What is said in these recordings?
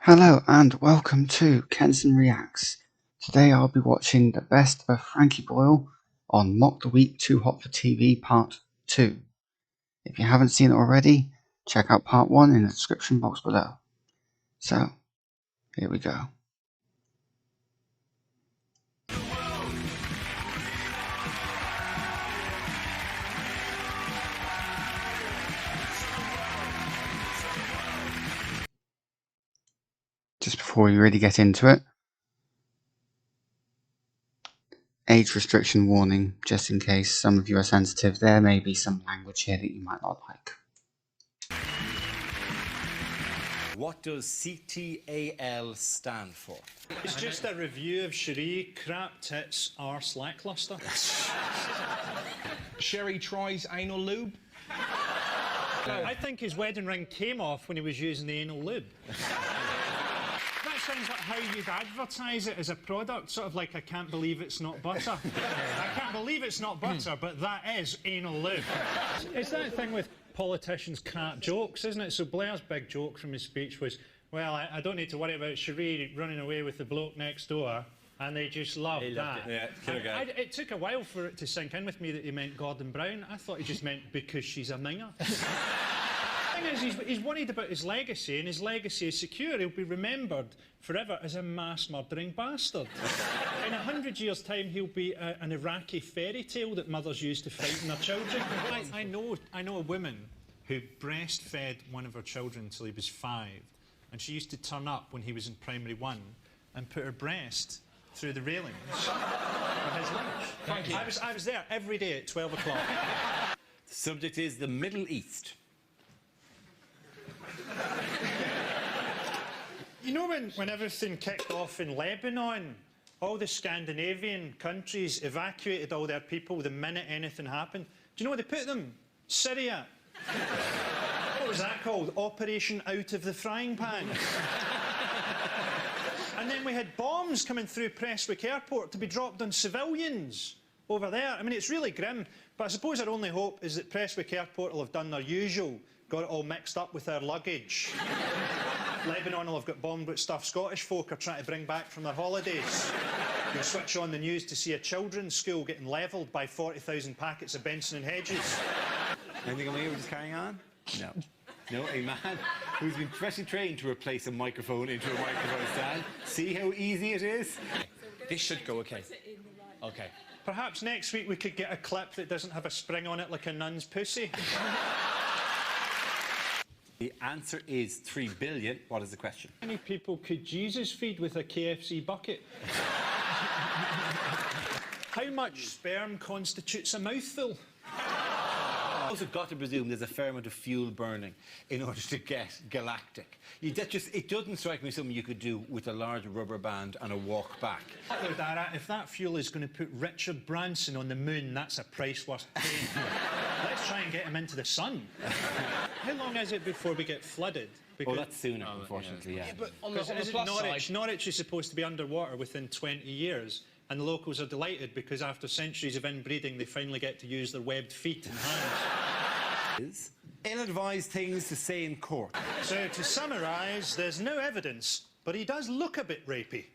Hello and welcome to Kennsan Reacts. Today I'll be watching the best of Frankie Boyle on Mock the Week Too Hot for TV Part 2. If you haven't seen it already, check out Part 1 in the description box below. So, here we go. Just before we really get into it, age restriction warning, just in case some of you are sensitive. There may be some language here that you might not like. What does CTAL stand for? It's just a review of Cherie. Crap tits arse lackluster. Sherry tries anal lube. I think his wedding ring came off when he was using the anal lube. That sounds like how you'd advertise it as a product, sort of like I can't believe it's not butter. I can't believe it's not butter, but that is anal lube. It's that thing with politicians' crap jokes, isn't it? So Blair's big joke from his speech was, well, I don't need to worry about Cherie running away with the bloke next door, and they just loved that. It took a while for it to sink in with me that he meant Gordon Brown. I thought he just meant because she's a minger. The thing is, he's worried about his legacy, and his legacy is secure. He'll be remembered forever as a mass-murdering bastard. In 100 years' time, he'll be an Iraqi fairy tale that mothers use to frighten their children. I know a woman who breastfed one of her children until he was 5, and she used to turn up when he was in primary 1 and put her breast through the railings for his lunch. I was there every day at 12 o'clock. The subject is the Middle East. You know when everything kicked off in Lebanon, all the Scandinavian countries evacuated all their people the minute anything happened. Do you know where they put them? Syria. What was that called? Operation Out of the Frying Pan. And then we had bombs coming through Prestwick Airport to be dropped on civilians over there. I mean, it's really grim, but I suppose our only hope is that Prestwick Airport will have done their usual, got it all mixed up with their luggage. Lebanon will have got bombed with stuff Scottish folk are trying to bring back from their holidays. You'll switch on the news to see a children's school getting levelled by 40,000 packets of Benson and Hedges. Anything on me? We're just carrying on? No. No, a man who's been professionally trained to replace a microphone into a microphone stand. See how easy it is? This should go okay. Okay. Perhaps next week we could get a clip that doesn't have a spring on it like a nun's pussy. The answer is 3 billion. What is the question? How many people could Jesus feed with a KFC bucket? How much sperm constitutes a mouthful? I've also got to presume there's a fair amount of fuel burning in order to get galactic. It doesn't strike me something you could do with a large rubber band and a walk back. If that fuel is going to put Richard Branson on the moon, that's a price worth paying. Let's try and get him into the sun. How long is it before we get flooded? Because that's sooner, unfortunately, yeah. But on the plus side... Norwich is supposed to be underwater within 20 years, and the locals are delighted because after centuries of inbreeding, they finally get to use their webbed feet and hands. Ill-advised things to say in court. So, to summarise, there's no evidence, but he does look a bit rapey.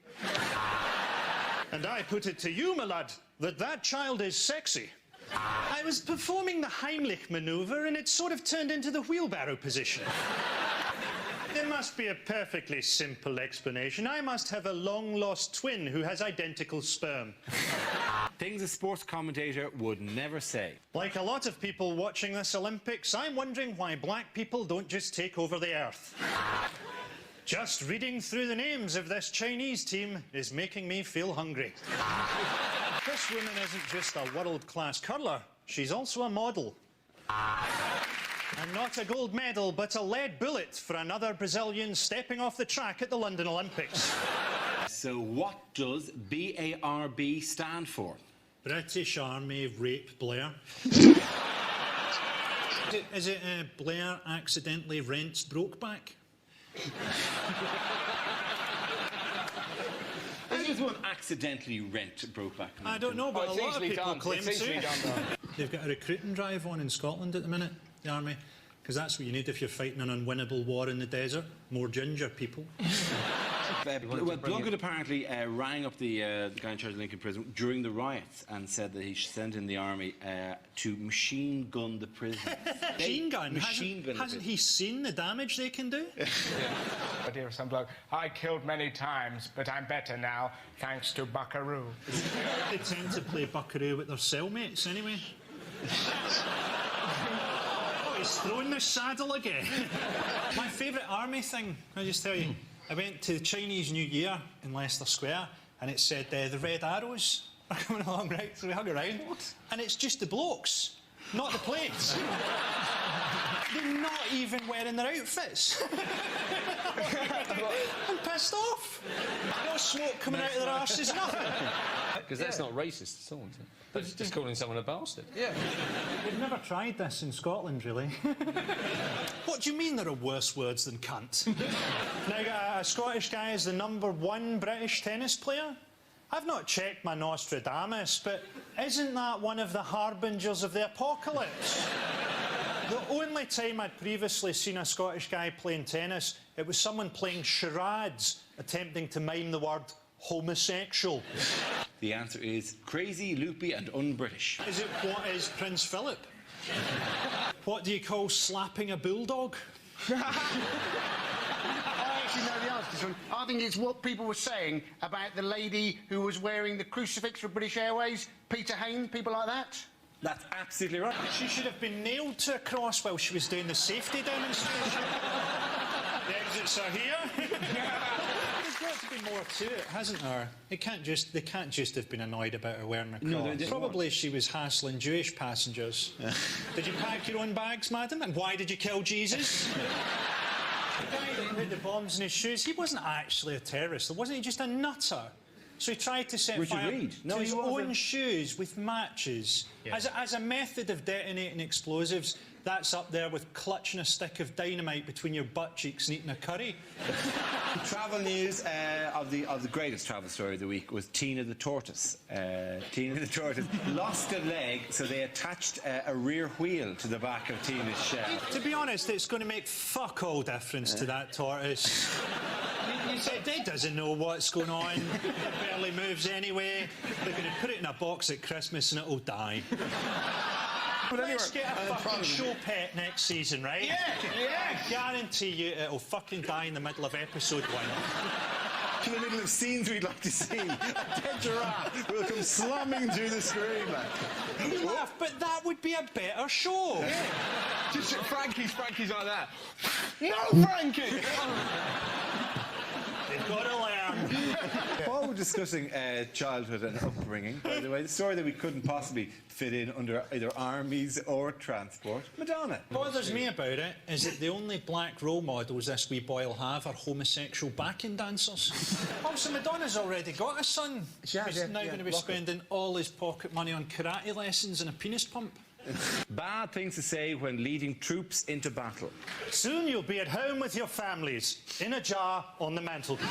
And I put it to you, my lad, that child is sexy. I was performing the Heimlich manoeuvre and it sort of turned into the wheelbarrow position. There must be a perfectly simple explanation. I must have a long-lost twin who has identical sperm. Things a sports commentator would never say. Like a lot of people watching this Olympics, I'm wondering why black people don't just take over the earth. Just reading through the names of this Chinese team is making me feel hungry. This woman isn't just a world-class curler, she's also a model. And not a gold medal, but a lead bullet for another Brazilian stepping off the track at the London Olympics. So what does BARB stand for? British Army Rape Blair. Is it Blair accidentally rents Brokeback? Does one accidentally rent Brokeback? I don't know, but a lot of people claim it's easily to. done, though. They've got a recruiting drive on in Scotland at the minute, the Army. Because that's what you need if you're fighting an unwinnable war in the desert. More ginger people. Well, Plunkett apparently rang up the guy in charge of Lincoln Prison during the riots and said that he should send in the army to machine gun the prison. Machine gun? Hasn't he seen the damage they can do? I dear some bloke, I killed many times, but I'm better now, thanks to Buckaroo. They tend to play Buckaroo with their cellmates, anyway. Oh, he's throwing the saddle again. My favourite army thing, I'll just tell you. I went to the Chinese New Year in Leicester Square, and it said the Red Arrows are coming along, right? So we hung around. What? And it's just the blokes, not the plates. They're not even wearing their outfits. I'm pissed off. No smoke coming out of their arses, nothing. Because that's not racist at all, is it? That's just calling someone a bastard. Yeah. We've never tried this in Scotland, really. What do you mean there are worse words than cunt? Now, a Scottish guy is the #1 British tennis player? I've not checked my Nostradamus, but isn't that one of the harbingers of the apocalypse? The only time I'd previously seen a Scottish guy playing tennis, it was someone playing charades, attempting to mime the word homosexual. The answer is crazy, loopy and un-British. Is it what is Prince Philip? What do you call slapping a bulldog? I actually know the answer to this one. I think it's what people were saying about the lady who was wearing the crucifix for British Airways, Peter Hain, people like that. That's absolutely right. She should have been nailed to a cross while she was doing the safety demonstration. The exits are here. There's got to be more to it, hasn't there? They can't just have been annoyed about her wearing a cross. No, probably she was hassling Jewish passengers. Did you pack your own bags, madam? And why did you kill Jesus? The guy that put the bombs in his shoes, he wasn't actually a terrorist, wasn't he? Just a nutter. So he tried to set fire to his own shoes with matches. Yeah. As a method of detonating explosives, that's up there with clutching a stick of dynamite between your butt cheeks and eating a curry. Travel news of the greatest travel story of the week was Tina the tortoise. Tina the tortoise lost a leg, so they attached a rear wheel to the back of Tina's shell. To be honest, it's going to make fuck all difference to that tortoise. It doesn't know what's going on. It barely moves anyway. They're going to put it in a box at Christmas and it'll die. Let's get a fucking show pet next season, right? Yeah. I guarantee you it'll fucking die in the middle of episode 1. In the middle of scenes we'd like to see, a dead giraffe will come slamming through the screen, like. You laugh, but that would be a better show. Yeah. Just Frankie's like that. No, Frankie! They've got to learn. While we're discussing childhood and upbringing, by the way, the story that we couldn't possibly fit in under either armies or transport, Madonna. What bothers me about it is that the only black role models this wee boy will have are homosexual backing dancers. Also, Madonna's already got a son. He's now going to be spending all his pocket money on karate lessons and a penis pump. Bad things to say when leading troops into battle. Soon you'll be at home with your families, in a jar on the mantelpiece.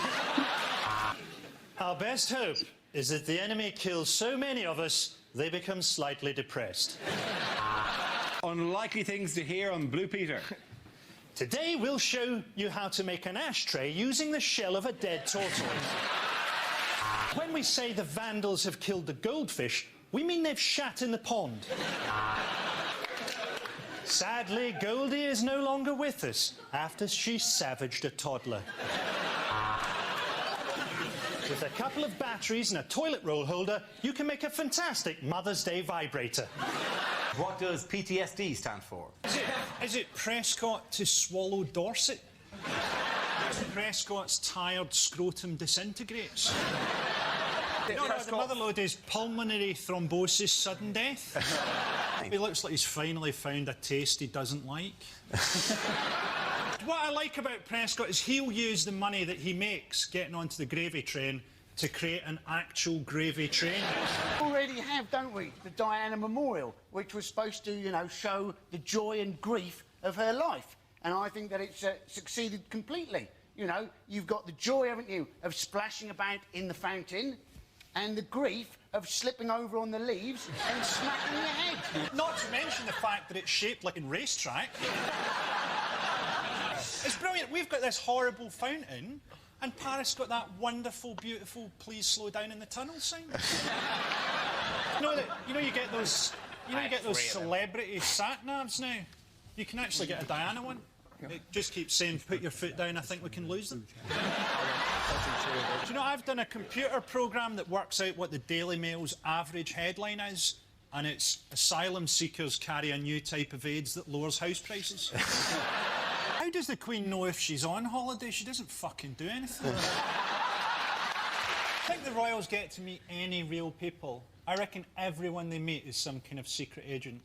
Our best hope is that the enemy kills so many of us, they become slightly depressed. Unlikely things to hear on Blue Peter. Today we'll show you how to make an ashtray using the shell of a dead tortoise. When we say the vandals have killed the goldfish, we mean they've shat in the pond. Sadly, Goldie is no longer with us after she savaged a toddler. With a couple of batteries and a toilet roll holder, you can make a fantastic Mother's Day vibrator. What does PTSD stand for? Is it Prescott to swallow Dorset? Prescott's tired scrotum disintegrates. No, the mother load is pulmonary thrombosis sudden death. He looks like he's finally found a taste he doesn't like. What I like about Prescott is he'll use the money that he makes getting onto the gravy train to create an actual gravy train. We already have, don't we, the Diana Memorial, which was supposed to, show the joy and grief of her life. And I think that it's succeeded completely. You've got the joy, haven't you, of splashing about in the fountain. and the grief of slipping over on the leaves and smacking your head. Not to mention the fact that it's shaped like a racetrack. It's brilliant. We've got this horrible fountain, and Paris got that wonderful, beautiful, please slow down in the tunnel sign. You get those celebrity sat-navs now. You can actually get a Diana one. It just keeps saying, put your foot down, I think we can lose them. Do you know, I've done a computer programme that works out what the Daily Mail's average headline is, and it's asylum seekers carry a new type of AIDS that lowers house prices. How does the Queen know if she's on holiday? She doesn't fucking do anything. I think the royals get to meet any real people. I reckon everyone they meet is some kind of secret agent.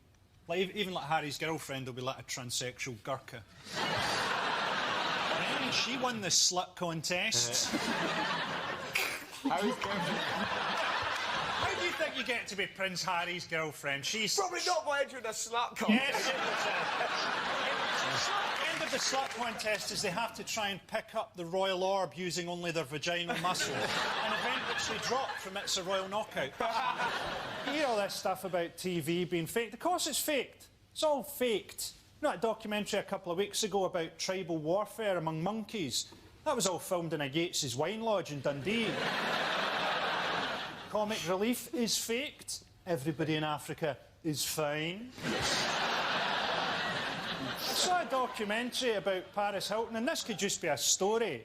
Like, even like Harry's girlfriend will be like a transsexual Gurkha. Yeah, she won the slut contest. How do you think you get to be Prince Harry's girlfriend? She's... Probably not by entering a slut contest. Yes, it was. The end of the slut contest is they have to try and pick up the royal orb using only their vaginal muscle. An event which they dropped from It's a Royal Knockout. You hear all this stuff about TV being faked. Of course it's faked. It's all faked. You know that documentary a couple of weeks ago about tribal warfare among monkeys? That was all filmed in a Yates's wine lodge in Dundee. Comic relief is faked. Everybody in Africa is fine. I saw a documentary about Paris Hilton, and this could just be a story,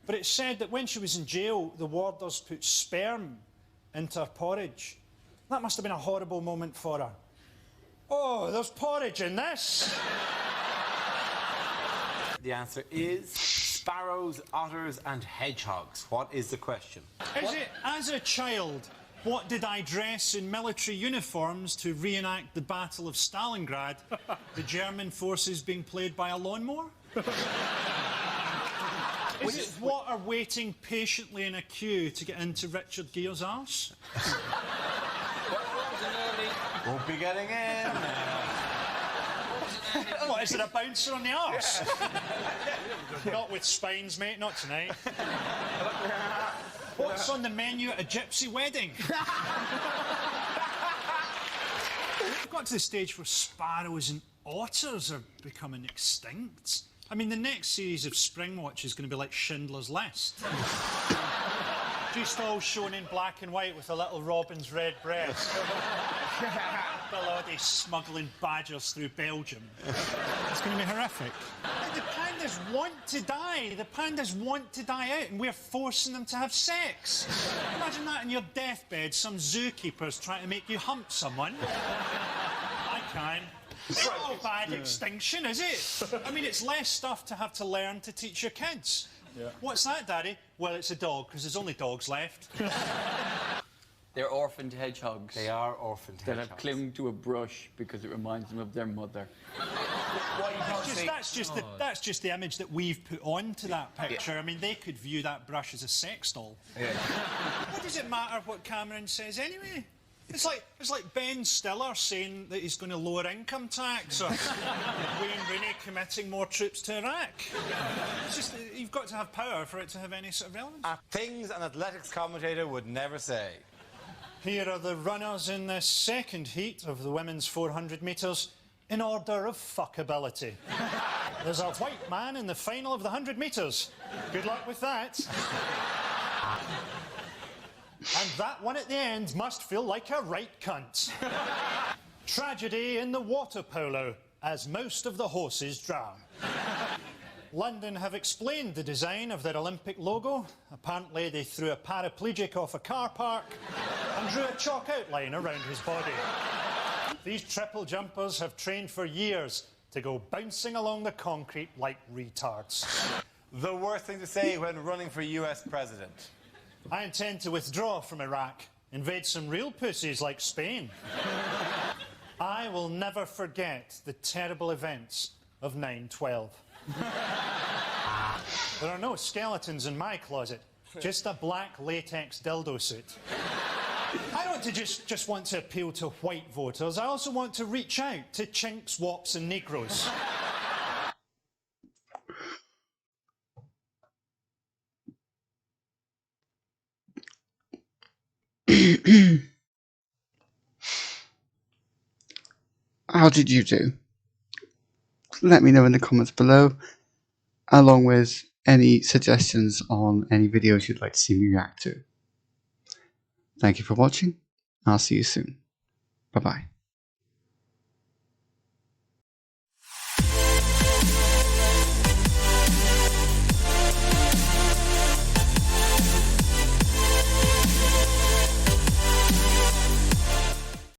but it said that when she was in jail, the warders put sperm into her porridge. That must have been a horrible moment for her. Oh, there's porridge in this! The answer is sparrows, otters and hedgehogs. What is the question? Is it, as a child, what did I dress in military uniforms to reenact the Battle of Stalingrad, the German forces being played by a lawnmower? Is it water waiting patiently in a queue to get into Richard Gere's arse? Won't be getting in. What, is it a bouncer on the arse? Not with spines, mate, not tonight. What's on the menu at a gypsy wedding? We've got to the stage where sparrows and otters are becoming extinct. I mean, the next series of Springwatch is going to be like Schindler's List. Just all shown in black and white with a little robin's red breast. Bloody smuggling badgers through Belgium. It's going to be horrific. The pandas want to die. The pandas want to die out, and we're forcing them to have sex. Imagine that in your deathbed, some zookeeper's trying to make you hump someone. I can. It's not all bad extinction, is it? I mean, it's less stuff to have to learn to teach your kids. Yeah. What's that, Daddy? Well, it's a dog, because there's only dogs left. They're orphaned hedgehogs. They are orphaned that hedgehogs. have clung to a brush because it reminds them of their mother. That's just the image that we've put onto that picture. I mean, they could view that brush as a sex doll. Yeah. What does it matter what Cameron says anyway? It's like Ben Stiller saying that he's going to lower income tax, or Wayne Rooney committing more troops to Iraq. It's just, you've got to have power for it to have any sort of relevance. Things an athletics commentator would never say. Here are the runners in the second heat of the women's 400 metres in order of fuckability. There's a white man in the final of the 100 metres. Good luck with that. And that one at the end must feel like a right cunt. Tragedy in the water polo, as most of the horses drown. London have explained the design of their Olympic logo. Apparently they threw a paraplegic off a car park and drew a chalk outline around his body. These triple jumpers have trained for years to go bouncing along the concrete like retards. The worst thing to say when running for US president. I intend to withdraw from Iraq, invade some real pussies like Spain. I will never forget the terrible events of 9/12. There are no skeletons in my closet, just a black latex dildo suit. I don't just want to appeal to white voters. I also want to reach out to chinks, wops and Negroes. How did you do? Let me know in the comments below, along with any suggestions on any videos you'd like to see me react to. Thank you for watching. I'll see you soon. Bye bye.